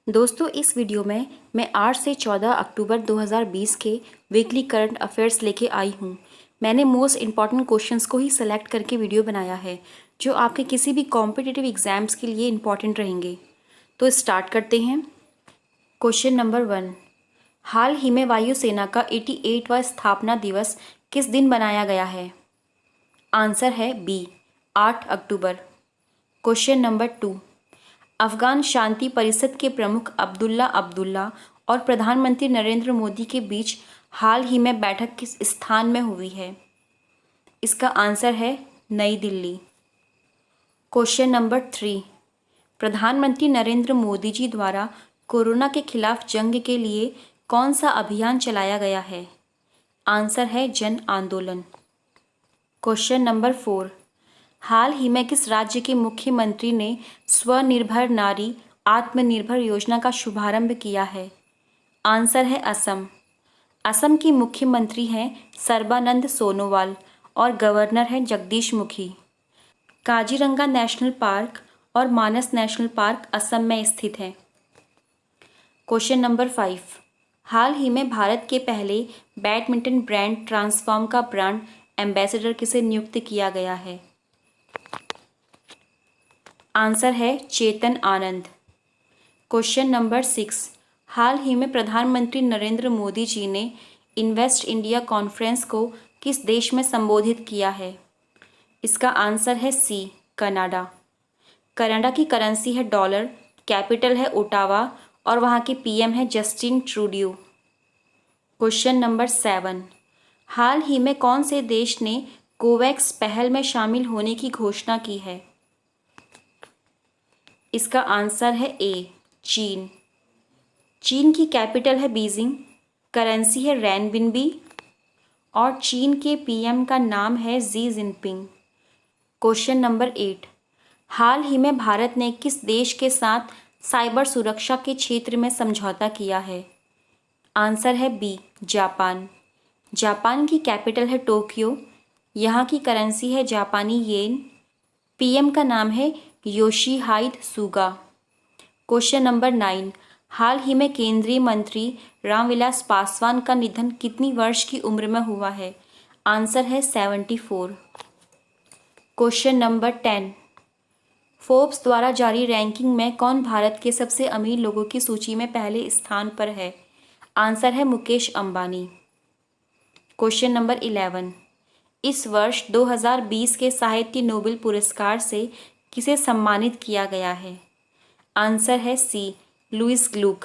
दोस्तों, इस वीडियो में मैं 8 से 14 अक्टूबर 2020 के वीकली करंट अफेयर्स लेके आई हूँ। मैंने मोस्ट इम्पॉर्टेंट क्वेश्चंस को ही सेलेक्ट करके वीडियो बनाया है जो आपके किसी भी कॉम्पिटिटिव एग्जाम्स के लिए इम्पॉर्टेंट रहेंगे। तो स्टार्ट करते हैं। क्वेश्चन नंबर 1, हाल ही में वायुसेना का 88वां स्थापना दिवस किस दिन मनाया गया है? आंसर है बी, 8 अक्टूबर। क्वेश्चन नंबर 2, अफगान शांति परिषद के प्रमुख अब्दुल्ला अब्दुल्ला और प्रधानमंत्री नरेंद्र मोदी के बीच हाल ही में बैठक किस स्थान में हुई है? इसका आंसर है नई दिल्ली। क्वेश्चन नंबर 3, प्रधानमंत्री नरेंद्र मोदी जी द्वारा कोरोना के खिलाफ जंग के लिए कौन सा अभियान चलाया गया है? आंसर है जन आंदोलन। क्वेश्चन नंबर 4, हाल ही में किस राज्य के मुख्यमंत्री ने स्वनिर्भर नारी आत्मनिर्भर योजना का शुभारंभ किया है? आंसर है असम। असम की मुख्यमंत्री हैं सर्बानंद सोनोवाल और गवर्नर हैं जगदीश मुखी। काजीरंगा नेशनल पार्क और मानस नेशनल पार्क असम में स्थित है। क्वेश्चन नंबर 5, हाल ही में भारत के पहले बैडमिंटन ब्रांड ट्रांसफॉर्म का ब्रांड एम्बेसडर किसे नियुक्त किया गया है? आंसर है चेतन आनंद। क्वेश्चन नंबर 6, हाल ही में प्रधानमंत्री नरेंद्र मोदी जी ने इन्वेस्ट इंडिया कॉन्फ्रेंस को किस देश में संबोधित किया है? इसका आंसर है सी, कनाडा। कनाडा की करेंसी है डॉलर, कैपिटल है ओटावा और वहाँ के पीएम है जस्टिन ट्रूडियो। क्वेश्चन नंबर 7, हाल ही में कौन से देश ने कोवैक्स पहल में शामिल होने की घोषणा की है? इसका आंसर है ए, चीन। चीन की कैपिटल है बीजिंग, करेंसी है रैनबिनबी और चीन के पीएम का नाम है जी जिनपिंग। क्वेश्चन नंबर 8, हाल ही में भारत ने किस देश के साथ साइबर सुरक्षा के क्षेत्र में समझौता किया है? आंसर है बी, जापान। जापान की कैपिटल है टोक्यो, यहाँ की करेंसी है जापानी येन, पीएम का नाम है योशीहाइड सुगा। क्वेश्चन नंबर 9, हाल ही में केंद्रीय मंत्री रामविलास पासवान का निधन कितनी वर्ष की उम्र में हुआ है? आंसर है 74। क्वेश्चन नंबर 10, फोर्ब्स द्वारा जारी रैंकिंग में कौन भारत के सबसे अमीर लोगों की सूची में पहले स्थान पर है? आंसर है मुकेश अंबानी। क्वेश्चन नंबर 11, इस वर्ष 2020 के साहित्य नोबेल पुरस्कार से किसे सम्मानित किया गया है? आंसर है सी, लुईस ग्लुक।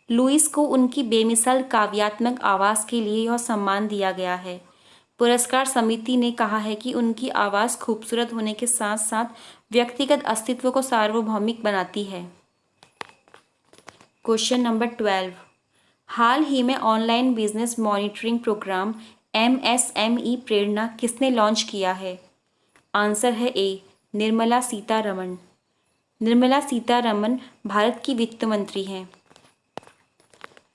लुईस को उनकी बेमिसाल काव्यात्मक आवाज़ के लिए यह सम्मान दिया गया है। पुरस्कार समिति ने कहा है कि उनकी आवाज़ खूबसूरत होने के साथ साथ व्यक्तिगत अस्तित्व को सार्वभौमिक बनाती है। क्वेश्चन नंबर 12, हाल ही में online business monitoring program MSME Prerana किसने लॉन्च किया है? आंसर है ए, निर्मला सीतारमण। निर्मला सीतारमण भारत की वित्त मंत्री हैं।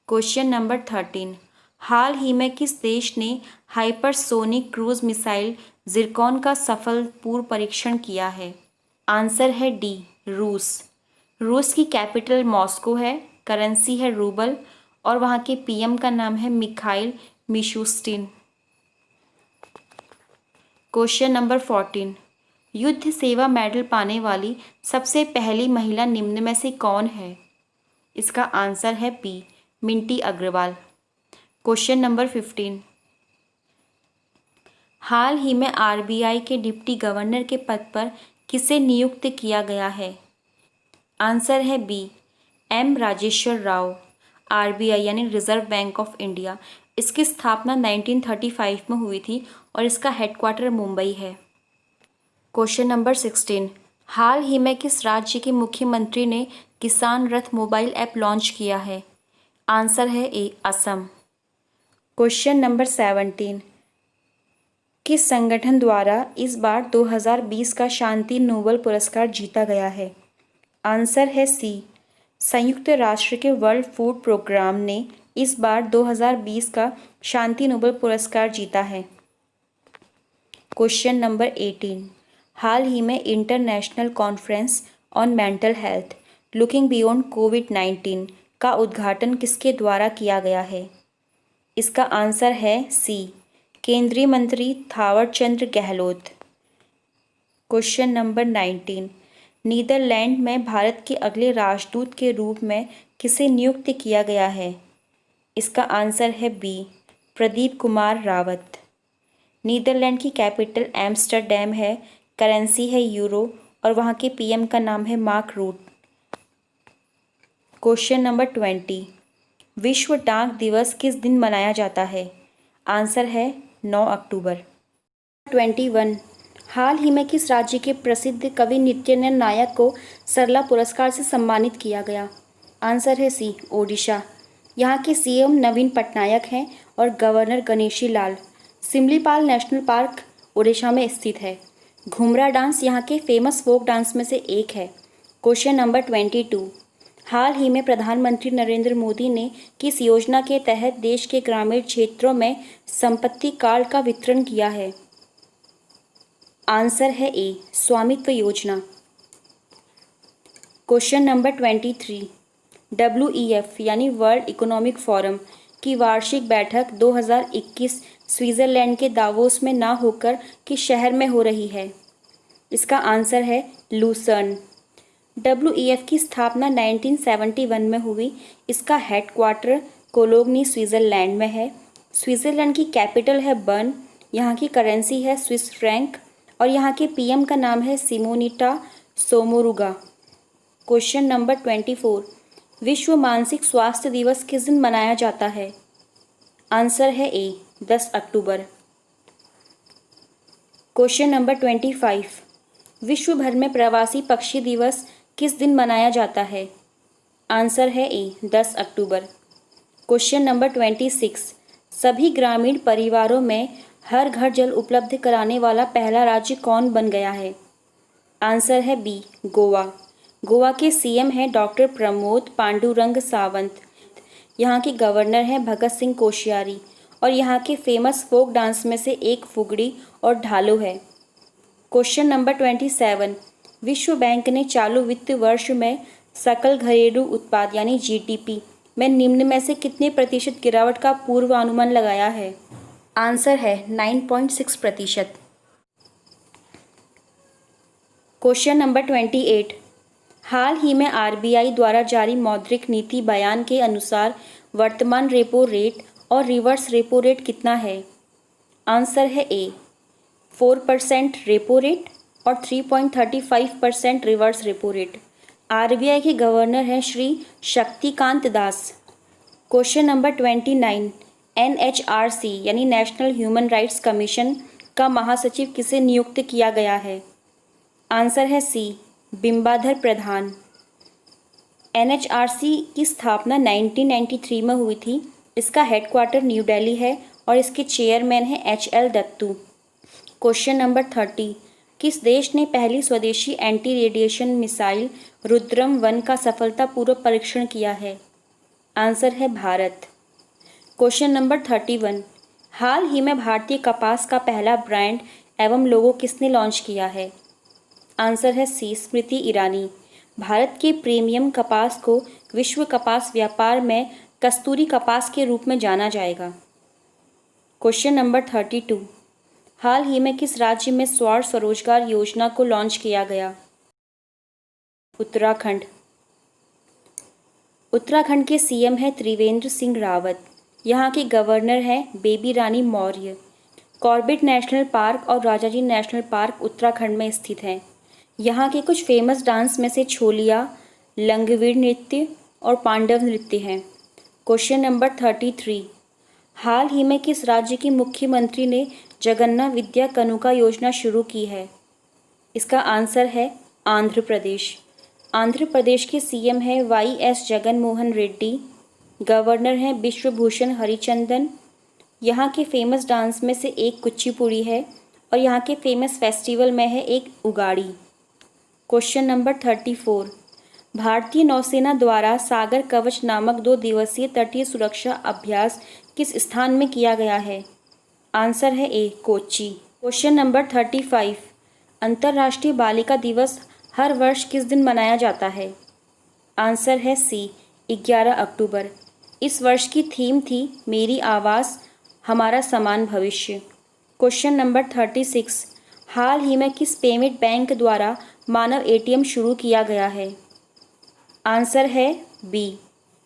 क्वेश्चन नंबर 13, हाल ही में किस देश ने हाइपरसोनिक क्रूज मिसाइल जिरकॉन का सफल पूर्व परीक्षण किया है? आंसर है डी, रूस। रूस की कैपिटल मॉस्को है, करेंसी है रूबल और वहाँ के पीएम का नाम है मिखाइल मिशुस्टिन। क्वेश्चन नंबर 14, युद्ध सेवा मेडल पाने वाली सबसे पहली महिला निम्न में से कौन है? इसका आंसर है B, Minti Agarwal. Question number 15, हाल ही में RBI के डिप्टी गवर्नर के पद पर किसे नियुक्त किया गया है? आंसर है बी, एम राजेश्वर राव। RBI यानी रिजर्व बैंक ऑफ इंडिया, इसकी स्थापना 1935 में हुई थी और इसका हेडक्वार्टर मुंबई है। क्वेश्चन नंबर 16, हाल ही में किस राज्य के मुख्यमंत्री ने किसान रथ मोबाइल ऐप लॉन्च किया है? आंसर है ए, असम। क्वेश्चन नंबर 17, किस संगठन द्वारा इस बार 2020 का शांति नोबेल पुरस्कार जीता गया है? आंसर है सी, संयुक्त राष्ट्र के वर्ल्ड फूड प्रोग्राम ने इस बार 2020 का शांति नोबेल पुरस्कार जीता है। क्वेश्चन नंबर 18, हाल ही में international conference on mental health looking beyond कोविड-19 का उद्घाटन किसके द्वारा किया गया है? इसका आंसर है सी, केंद्रीय मंत्री Thaawarchand Gehlot. Question number 19, Netherland में भारत के अगले राजदूत के रूप में किसे नियुक्त किया गया है? इसका आंसर है बी, प्रदीप कुमार रावत। नीदरलैंड की कैपिटल एम्स्टर्डम है, करेंसी है यूरो और वहाँ के पीएम का नाम है मार्क रूट। क्वेश्चन नंबर 20, विश्व डाक दिवस किस दिन मनाया जाता है? आंसर है 9 अक्टूबर। 21, हाल ही में किस राज्य के प्रसिद्ध कवि नित्यानंद नायक को सरला पुरस्कार से सम्मानित किया गया? आंसर है सी, ओडिशा। यहाँ के सीएम नवीन पटनायक हैं और governor Ganeshi Lal. Similipal national park Odisha में स्थित है। घुमरा डांस यहाँ के फेमस फोक डांस में से एक है। क्वेश्चन नंबर 22, हाल ही में प्रधानमंत्री नरेंद्र मोदी ने किस योजना के तहत देश के ग्रामीण क्षेत्रों में संपत्ति कार्ड का वितरण किया है? आंसर है ए, स्वामित्व योजना। क्वेश्चन नंबर 23, WEF यानी वर्ल्ड इकोनॉमिक फोरम की वार्षिक बैठक 2021 स्विट्जरलैंड के दावोस में ना होकर किस शहर में हो रही है? इसका आंसर है लूसर्न। WEF की स्थापना 1971 में हुई। इसका हेडक्वार्टर कोलोग्नी स्विट्जरलैंड में है। स्विट्जरलैंड की कैपिटल है बर्न। यहाँ की करेंसी है स्विस फ्रैंक और यहाँ के पीएम का नाम है सिमोनिटा सोमोरुगा। क्वेश्चन नंबर 24, विश्व मानसिक स्वास्थ्य दिवस किस दिन मनाया जाता है? आंसर है ए, 10 अक्टूबर। क्वेश्चन नंबर 25, विश्व भर में प्रवासी पक्षी दिवस किस दिन मनाया जाता है? आंसर है ए, 10 अक्टूबर। क्वेश्चन नंबर 26, सभी ग्रामीण परिवारों में हर घर जल उपलब्ध कराने वाला पहला राज्य कौन बन गया है? आंसर है बी, गोवा। गोवा के सीएम हैं डॉक्टर प्रमोद पांडुरंग सावंत। यहाँ के गवर्नर हैं भगत सिंह कोश्यारी और यहाँ के फेमस फोक डांस में से एक फुगड़ी और ढालो है। क्वेश्चन नंबर 27, विश्व बैंक ने चालू वित्त वर्ष में सकल घरेलू उत्पाद यानी जीडीपी में निम्न में से कितने प्रतिशत गिरावट का पूर्वानुमान लगाया है? आंसर है 9.6%। क्वेश्चन नंबर 28, हाल ही में आरबीआई द्वारा जारी मौद्रिक नीति बयान के अनुसार वर्तमान रेपो रेट और रिवर्स रेपो रेट कितना है? आंसर है ए, 4% रेपो रेट और 3.35% रिवर्स रेपो रेट। आरबीआई के गवर्नर हैं Shri Shaktikanta Das. Question number 29, NHRC यानी नेशनल ह्यूमन राइट्स कमीशन का महासचिव किसे नियुक्त किया गया है? आंसर है सी, बिंबाधर प्रधान। NHRC की स्थापना 1993 में हुई थी। इसका हेडक्वार्टर न्यू दिल्ली है और इसके चेयरमैन हैं HL दत्तू। क्वेश्चन नंबर 30, किस देश ने पहली स्वदेशी एंटी रेडिएशन मिसाइल रुद्रम 1 का सफलतापूर्वक परीक्षण किया है? आंसर है भारत। क्वेश्चन नंबर 31, हाल ही में भारतीय कपास का पहला ब्रांड एवं लोगो किसने लॉन्च किया है? आंसर है सी, स्मृति ईरानी। भारत के प्रीमियम कपास को विश्व कपास व्यापार में कस्तूरी कपास के रूप में जाना जाएगा। क्वेश्चन नंबर 32, हाल ही में किस राज्य में स्वर्ण स्वरोजगार योजना को लॉन्च किया गया? उत्तराखंड। उत्तराखंड के सीएम हैं त्रिवेंद्र सिंह रावत। यहाँ के गवर्नर हैं Baby Rani Maurya. Corbett national park और राजाजी नेशनल पार्क उत्तराखंड में स्थित हैं। यहाँ के कुछ फेमस डांस में से छोलिया, लंगवीर नृत्य और पांडव नृत्य हैं। क्वेश्चन नंबर 33, हाल ही में किस राज्य के मुख्यमंत्री ने जगन्नाथ विद्या कनुका योजना शुरू की है? इसका आंसर है आंध्र प्रदेश। आंध्र प्रदेश के सीएम हैं YS जगन मोहन रेड्डी। गवर्नर हैं विश्वभूषण हरिचंदन। यहाँ के फेमस डांस में से एक कुचिपुड़ी है और यहाँ के फेमस फेस्टिवल में है एक उगाड़ी। क्वेश्चन नंबर 34, भारतीय नौसेना द्वारा सागर कवच नामक 2 दिवसीय तटीय सुरक्षा अभ्यास किस स्थान में किया गया है? आंसर है ए, कोच्चि। क्वेश्चन नंबर 35, अंतर्राष्ट्रीय बालिका दिवस हर वर्ष किस दिन मनाया जाता है? आंसर है सी 11 अक्टूबर। इस वर्ष की थीम थी मेरी आवाज़ हमारा समान भविष्य। क्वेश्चन नंबर 36, हाल ही में किस पेमेंट बैंक द्वारा मानव एटीएम शुरू किया गया है? आंसर है B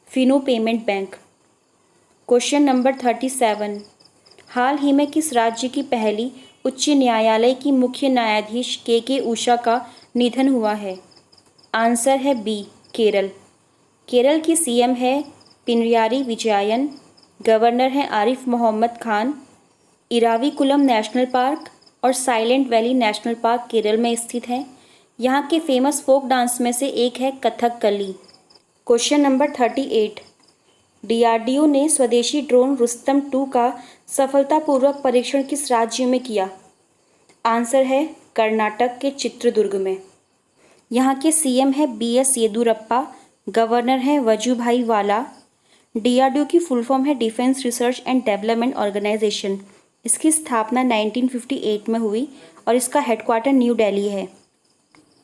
Fino payment bank. Question number 37, हाल ही में किस राज्य की पहली उच्च न्यायालय की मुख्य न्यायाधीश के उषा का निधन हुआ है? आंसर है बी केरल। केरल की सीएम है पिनराई विजयन, गवर्नर हैं आरिफ मोहम्मद खान। इराविकुलम नेशनल पार्क और silent valley national park Kerala में स्थित है। यहाँ के फेमस फोक डांस में से एक है कथकली। क्वेश्चन नंबर 38, डीआरडीओ ने स्वदेशी ड्रोन रुस्तम 2 का सफलतापूर्वक परीक्षण किस राज्य में किया? आंसर है कर्नाटक के चित्रदुर्ग में। यहाँ के सीएम है बीएस येदुरप्पा, गवर्नर हैं वजुभाई वाला। डीआरडीओ की फुल फॉर्म है defence research and development organisation. इसकी स्थापना 1958 में हुई और इसका हेडक्वार्टर न्यू दिल्ली है।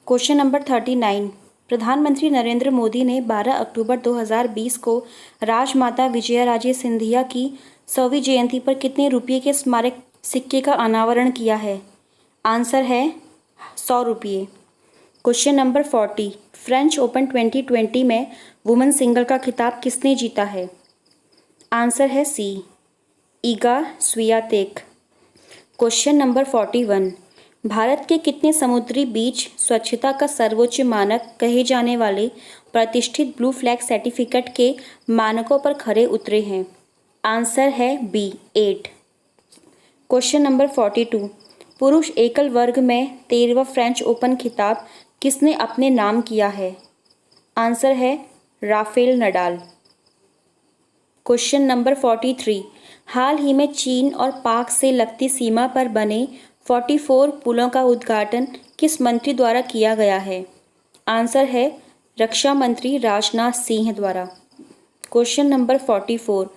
क्वेश्चन नंबर 39, प्रधानमंत्री नरेंद्र मोदी ने 12 अक्टूबर 2020 को राजमाता विजयाराजे सिंधिया की 100वीं जयंती पर कितने रुपये के स्मारक सिक्के का अनावरण किया है? आंसर है 100 रुपये। क्वेश्चन नंबर 40, फ्रेंच ओपन 2020 में वुमेन सिंगल का खिताब किसने जीता है? आंसर है C Iga Swiatek. Question number 41, Bharat के कितने समुद्री बीच स्वच्छता का सर्वोच्च मानक कहे जाने वाले प्रतिष्ठित ब्लू फ्लैग सर्टिफिकेट के मानकों पर खरे उतरे हैं? आंसर है बी 8। क्वेश्चन नंबर 42, पुरुष एकल वर्ग में 13वां फ्रेंच ओपन खिताब किसने अपने नाम किया है? आंसर है राफेल नडाल। क्वेश्चन नंबर 43, हाल ही में चीन और पाक से लगती सीमा पर बने 44 पुलों का उद्घाटन किस मंत्री द्वारा किया गया है? आंसर है रक्षा मंत्री राजनाथ सिंह द्वारा। क्वेश्चन नंबर 44,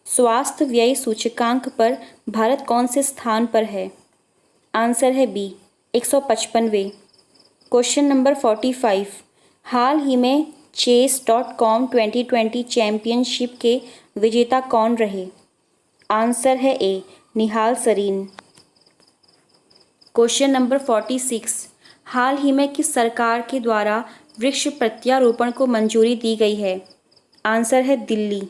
स्वास्थ्य व्यय सूचकांक पर भारत कौन से स्थान पर है? आंसर है बी 155वें। क्वेश्चन नंबर 45, हाल ही में chess.com 2020 चैंपियनशिप के विजेता कौन रहे? आंसर है ए निहाल सरीन। क्वेश्चन नंबर 46, हाल ही में किस सरकार के द्वारा वृक्ष प्रत्यारोपण को मंजूरी दी गई है? आंसर है दिल्ली।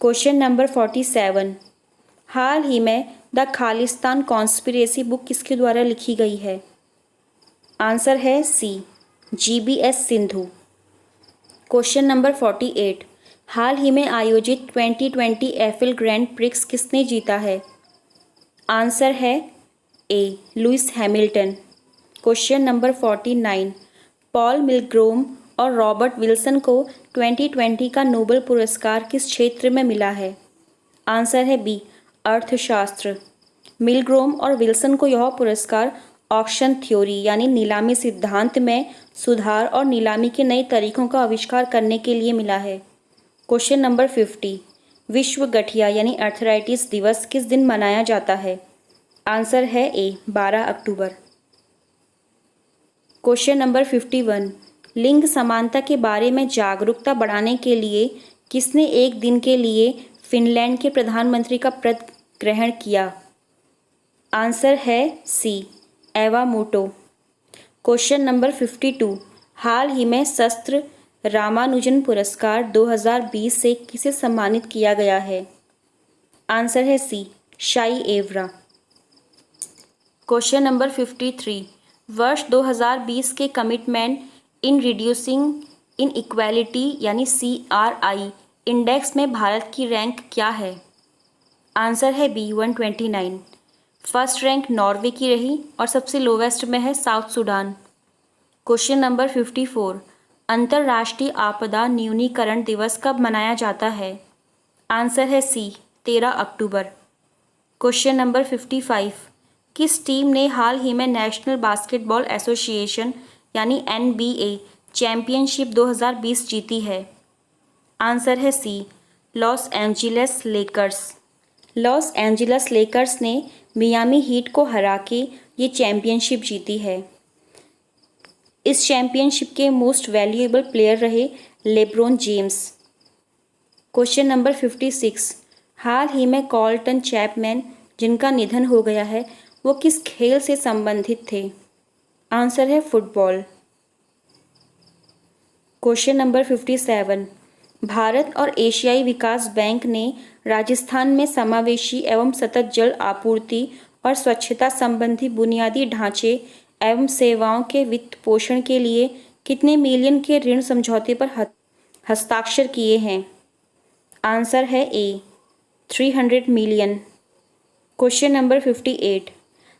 क्वेश्चन नंबर 47, हाल ही में द खालिस्तान कॉन्स्पिरेसी बुक किसके द्वारा लिखी गई है? आंसर है सी GBS सिंधु। क्वेश्चन नंबर 48, हाल ही में आयोजित 2020 एफएल ग्रैंड प्रिक्स किसने जीता है? आंसर है A Lewis Hamilton. Question number 49, Paul Milgrom और रॉबर्ट विल्सन को 2020 का नोबेल पुरस्कार किस क्षेत्र में मिला है? आंसर है बी अर्थशास्त्र। मिलग्रोम और विल्सन को यह पुरस्कार ऑक्शन थ्योरी यानी नीलामी सिद्धांत में सुधार और नीलामी के नए तरीकों का आविष्कार करने के लिए मिला है। क्वेश्चन नंबर 50, विश्व गठिया यानी आर्थराइटिस दिवस किस दिन मनाया जाता है? आंसर है ए 12 अक्टूबर। क्वेश्चन नंबर 51, लिंग समानता के बारे में जागरूकता बढ़ाने के लिए किसने एक दिन के लिए फिनलैंड के प्रधानमंत्री का पद ग्रहण किया? आंसर है सी एवा मोटो। क्वेश्चन नंबर 52, हाल ही में शस्त्र रामानुजन पुरस्कार 2020 से किसे सम्मानित किया गया है? आंसर है सी शाई एवरा। क्वेश्चन नंबर 53, वर्ष 2020 के कमिटमेंट इन रिड्यूसिंग इनइक्वालिटी यानी CRI इंडेक्स में भारत की रैंक क्या है? आंसर है बी 129। फर्स्ट रैंक नॉर्वे की रही और सबसे लोवेस्ट में है साउथ सूडान। क्वेश्चन नंबर 54, अंतर्राष्ट्रीय आपदा न्यूनीकरण दिवस कब मनाया जाता है? आंसर है सी 13 अक्टूबर। क्वेश्चन नंबर 55, किस टीम ने हाल ही में नेशनल बास्केटबॉल एसोसिएशन यानी NBA चैंपियनशिप 2020 जीती है? आंसर है C Los Angeles Lakers. Los Angeles Lakers ने मियामी हीट को हरा के ये चैंपियनशिप जीती है। इस चैंपियनशिप के मोस्ट वैल्यूएबल प्लेयर रहे लेब्रॉन जेम्स। क्वेश्चन नंबर 56, हाल ही में कॉल्टन चैपमैन जिनका निधन हो गया है वो किस खेल से संबंधित थे? आंसर है फुटबॉल। क्वेश्चन नंबर 57, भारत और एशियाई विकास बैंक ने राजस्थान में समावेशी एवं सतत जल आपूर्ति और स्वच्छता संबंधी बुनियादी ढांचे एवं सेवाओं के वित्त पोषण के लिए कितने मिलियन के ऋण समझौते पर हस्ताक्षर किए हैं? आंसर है ए, 300 मिलियन। क्वेश्चन नंबर 58,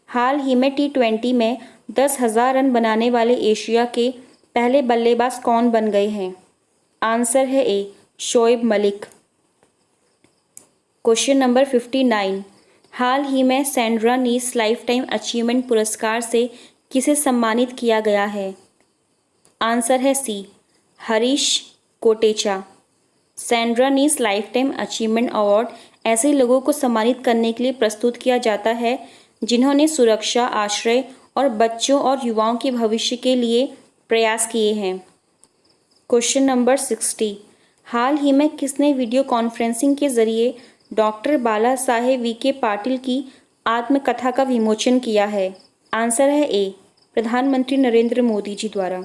हाल ही में T20 में 10,000 रन बनाने वाले एशिया के पहले बल्लेबाज कौन बन गए हैं? आंसर है ए, शोएब मलिक। क्वेश्चन नंबर 59, हाल ही में सैंड्रा नीस लाइफ टाइम अचीवमेंट पुरस्कार से किसे सम्मानित किया गया है? आंसर है सी, हरीश कोटेचा। सैंड्रा नीस लाइफ टाइम अचीवमेंट अवार्ड ऐसे लोगों को सम्मानित करने के लिए प्रस्तुत किया जाता है जिन्होंने सुरक्षा, आश्रय और बच्चों और युवाओं के भविष्य के लिए प्रयास किए हैं। क्वेश्चन नंबर 60, हाल ही में किसने वीडियो कॉन्फ्रेंसिंग के जरिए डॉक्टर बाला साहेब विखे पाटिल की आत्मकथा का विमोचन किया है? आंसर है ए, प्रधानमंत्री नरेंद्र मोदी जी द्वारा।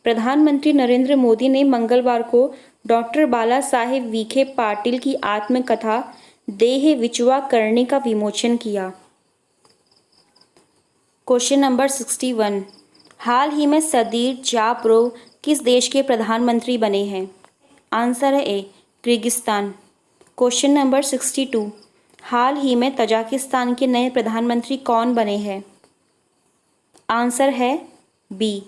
प्रधानमंत्री नरेंद्र मोदी ने मंगलवार को डॉक्टर बाला साहेब विखे पाटिल की आत्मकथा देह विचवा करने का विमोचन किया। क्वेश्चन नंबर 61, हाल ही में सदीर जापरोव किस देश के प्रधानमंत्री बने हैं? आंसर है ए, किर्गिस्तान। क्वेश्चन नंबर 62, हाल ही में तजाकिस्तान के नए प्रधानमंत्री कौन बने हैं? आंसर है B,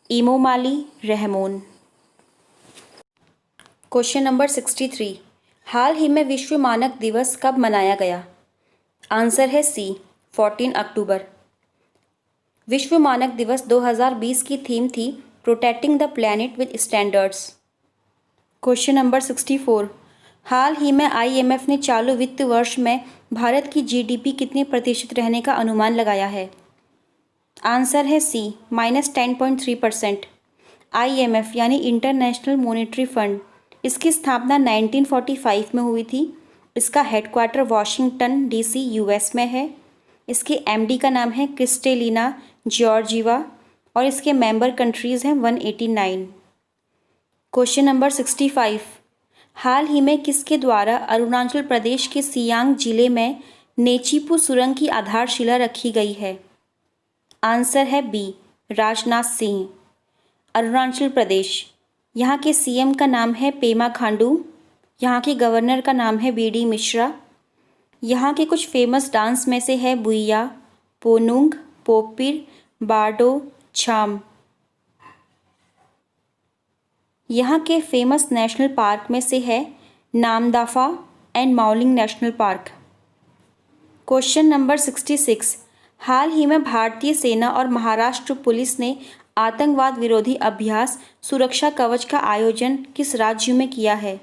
Emomali Rahmon. Question number 63, हाल ही में विश्व मानक दिवस कब मनाया गया? आंसर है सी, 14 अक्टूबर। विश्व मानक दिवस 2020 की थीम थी protecting the planet with standards. Question number 64, हाल ही में IMF ने चालू वित्त वर्ष में भारत की GDP कितने प्रतिशत रहने का अनुमान लगाया है? आंसर है सी, -10.3%। IMF यानी इंटरनेशनल मॉनेटरी फंड, इसकी स्थापना 1945 में हुई थी। इसका हेडक्वार्टर वाशिंगटन DC US में है। इसके MD का नाम है क्रिस्टेलिना जॉर्जीवा और इसके मेंबर कंट्रीज़ हैं 189। क्वेश्चन नंबर 65, हाल ही में किसके द्वारा अरुणाचल प्रदेश के सियांग जिले में नेचीपू सुरंग की आधारशिला रखी गई है? आंसर है बी, राजनाथ सिंह। अरुणाचल प्रदेश, यहाँ के CM का नाम है पेमा खांडू, यहाँ के गवर्नर का नाम है BD मिश्रा। यहाँ के कुछ फेमस डांस में से है बुइया, पोनुंग, पोपिर, बारडो, छाम। यहाँ के फेमस नेशनल पार्क में से है Namdapha and Mouling national park. Question number 66, हाल ही में भारतीय सेना और महाराष्ट्र पुलिस ने आतंकवाद विरोधी अभ्यास सुरक्षा कवच का आयोजन किस राज्य में किया है?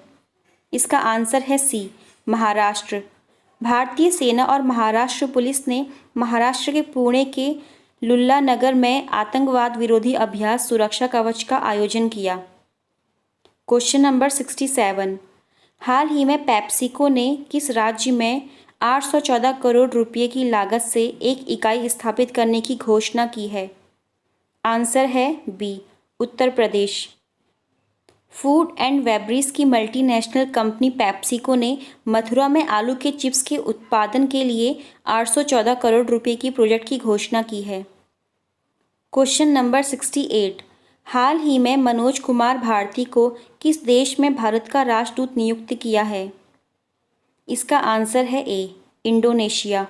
इसका आंसर है सी, महाराष्ट्र। भारतीय सेना और महाराष्ट्र पुलिस ने महाराष्ट्र के पुणे के लुल्ला नगर में आतंकवाद विरोधी अभ्यास सुरक्षा कवच का आयोजन किया। क्वेश्चन नंबर 67, हाल ही में पेप्सिको ने किस राज्य में 814 करोड़ रुपये की लागत से एक इकाई स्थापित करने की घोषणा की है? आंसर है B, Uttar Pradesh. Food and beverage की मल्टीनेशनल कंपनी पेप्सिको ने मथुरा में आलू के चिप्स के उत्पादन के लिए 814 करोड़ रुपये की प्रोजेक्ट की घोषणा की है। क्वेश्चन नंबर 68, हाल ही में मनोज कुमार भारती को किस देश में भारत का राजदूत नियुक्त किया है? इसका आंसर है ए, इंडोनेशिया।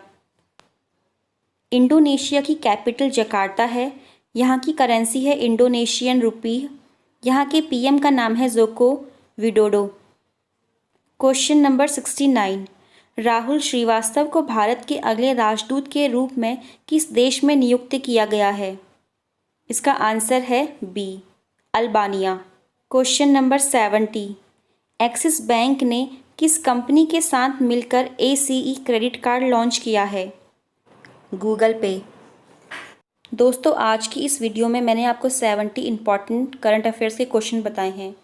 इंडोनेशिया की कैपिटल जकार्ता है। यहाँ की करेंसी है इंडोनेशियन रुपी। यहाँ के PM का नाम है Joko Widodo. Question number 69, Rahul Srivastava को भारत के अगले राजदूत के रूप में किस देश में नियुक्त किया गया है? इसका आंसर है B, Albania. Question number 70, Axis bank ने किस कंपनी के साथ मिलकर ACE क्रेडिट कार्ड लॉन्च किया है? गूगल पे। दोस्तों आज की इस वीडियो में मैंने आपको 70 इम्पॉर्टेंट करंट अफेयर्स के क्वेश्चन बताए हैं।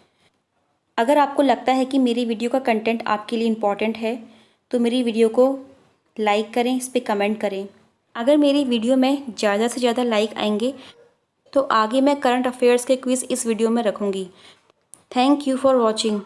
अगर आपको लगता है कि मेरी वीडियो का कंटेंट आपके लिए इम्पॉर्टेंट है तो मेरी वीडियो को लाइक करें, इस पर कमेंट करें। अगर मेरी वीडियो में ज़्यादा से ज़्यादा लाइक आएंगे तो आगे मैं करंट अफेयर्स के क्विज़ इस वीडियो में रखूँगी। Thank you for watching.